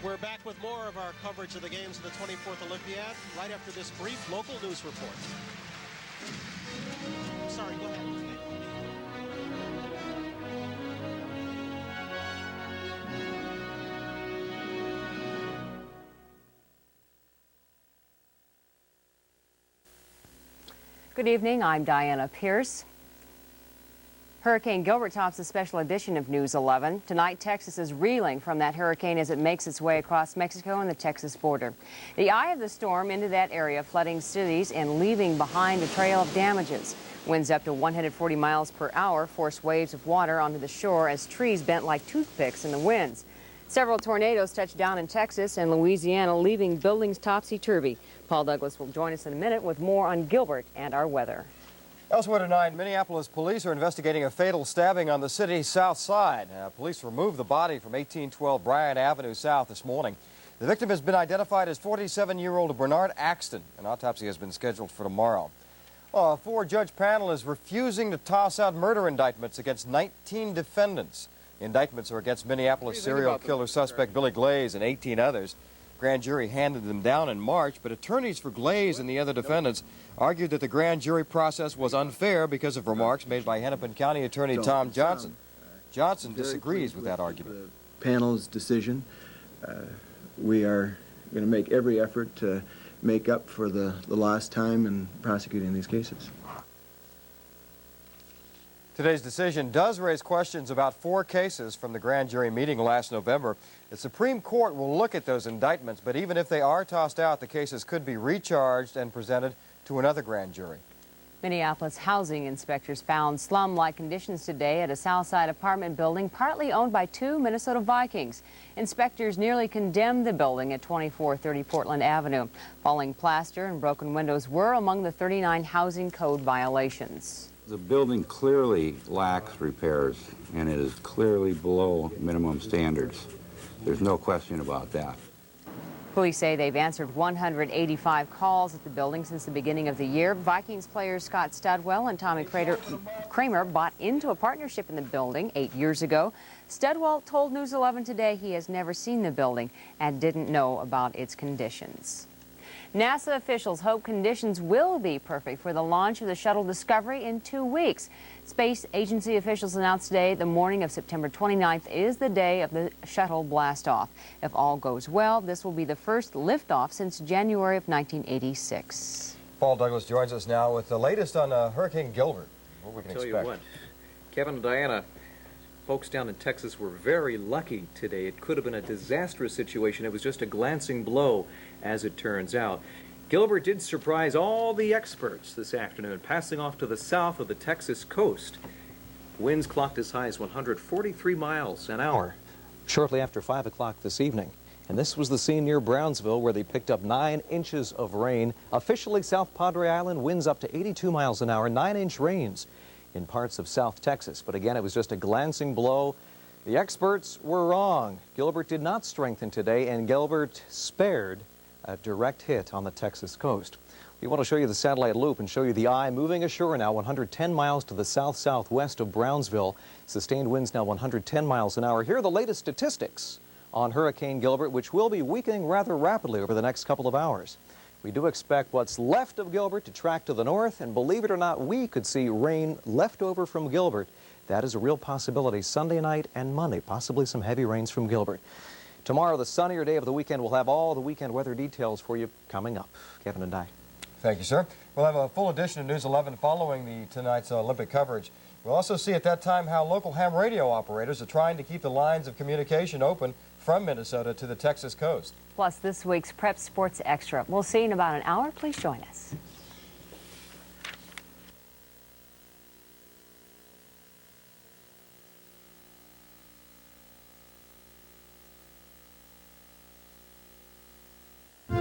We're back with more of our coverage of the games of the 24th Olympiad right after this brief local news report. Sorry, go ahead. Good evening, I'm Diana Pierce. Hurricane Gilbert tops a special edition of News 11. Tonight, Texas is reeling from that hurricane as it makes its way across Mexico and the Texas border. The eye of the storm into that area, flooding cities and leaving behind a trail of damages. Winds up to 140 miles per hour force waves of water onto the shore as trees bent like toothpicks in the winds. Several tornadoes touched down in Texas and Louisiana, leaving buildings topsy-turvy. Paul Douglas will join us in a minute with more on Gilbert and our weather. Elsewhere tonight, Minneapolis police are investigating a fatal stabbing on the city's south side. Police removed the body from 1812 Bryant Avenue South this morning. The victim has been identified as 47-year-old Bernard Axton. An autopsy has been scheduled for tomorrow. A four-judge panel is refusing to toss out murder indictments against 19 defendants. The indictments are against Minneapolis serial killer suspect Billy Glaze and 18 others. Grand jury handed them down in March, but attorneys for Glaze and the other defendants argued that the grand jury process was unfair because of remarks made by Hennepin County Attorney Tom Johnson. Johnson disagrees with that argument. The panel's decision. We are going to make every effort to make up for the lost time in prosecuting these cases. Today's decision does raise questions about 4 cases from the grand jury meeting last November. The Supreme Court will look at those indictments, but even if they are tossed out, the cases could be recharged and presented to another grand jury. Minneapolis housing inspectors found slum-like conditions today at a Southside apartment building partly owned by 2 Minnesota Vikings. Inspectors nearly condemned the building at 2430 Portland Avenue. Falling plaster and broken windows were among the 39 housing code violations. The building clearly lacks repairs, and it is clearly below minimum standards. There's no question about that. Police say they've answered 185 calls at the building since the beginning of the year. Vikings players Scott Studwell and Tommy Kramer bought into a partnership in the building 8 years ago. Studwell told News 11 today he has never seen the building and didn't know about its conditions. NASA officials hope conditions will be perfect for the launch of the shuttle Discovery in 2 weeks. Space agency officials announced today the morning of September 29th is the day of the shuttle blast-off. If all goes well, this will be the first liftoff since January of 1986. Paul Douglas joins us now with the latest on Hurricane Gilbert. What we can expect. Tell you what, Kevin and Diana, folks down in Texas were very lucky today. It could have been a disastrous situation. It was just a glancing blow, as it turns out. Gilbert did surprise all the experts this afternoon, passing off to the south of the Texas coast. Winds clocked as high as 143 miles an hour shortly after 5 o'clock this evening. And this was the scene near Brownsville where they picked up 9 inches of rain. Officially, South Padre Island winds up to 82 miles an hour, 9-inch rains in parts of South Texas. But again, it was just a glancing blow. The experts were wrong. Gilbert did not strengthen today, and Gilbert spared a direct hit on the Texas coast. We want to show you the satellite loop and show you the eye moving ashore now 110 miles to the south-southwest of Brownsville. Sustained winds now 110 miles an hour. Here are the latest statistics on Hurricane Gilbert, which will be weakening rather rapidly over the next couple of hours. We do expect what's left of Gilbert to track to the north, and believe it or not, we could see rain left over from Gilbert. That is a real possibility Sunday night and Monday, possibly some heavy rains from Gilbert. Tomorrow, the sunnier day of the weekend, we'll have all the weekend weather details for you coming up. Kevin and Di. Thank you, sir. We'll have a full edition of News 11 following tonight's Olympic coverage. We'll also see at that time how local ham radio operators are trying to keep the lines of communication open from Minnesota to the Texas coast. Plus, this week's Prep Sports Extra. We'll see you in about an hour. Please join us.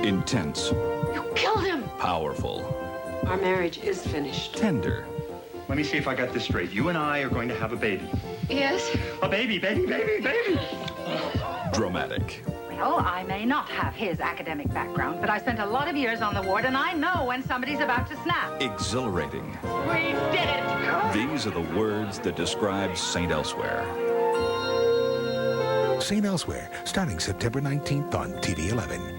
Intense. You killed him! Powerful. Our marriage is finished. Tender. Let me see if I got this straight. You and I are going to have a baby. Yes? A baby, baby, baby, baby! Dramatic. Well, I may not have his academic background, but I spent a lot of years on the ward, and I know when somebody's about to snap. Exhilarating. We did it! These are the words that describe St. Elsewhere. St. Elsewhere, starting September 19th on TV 11.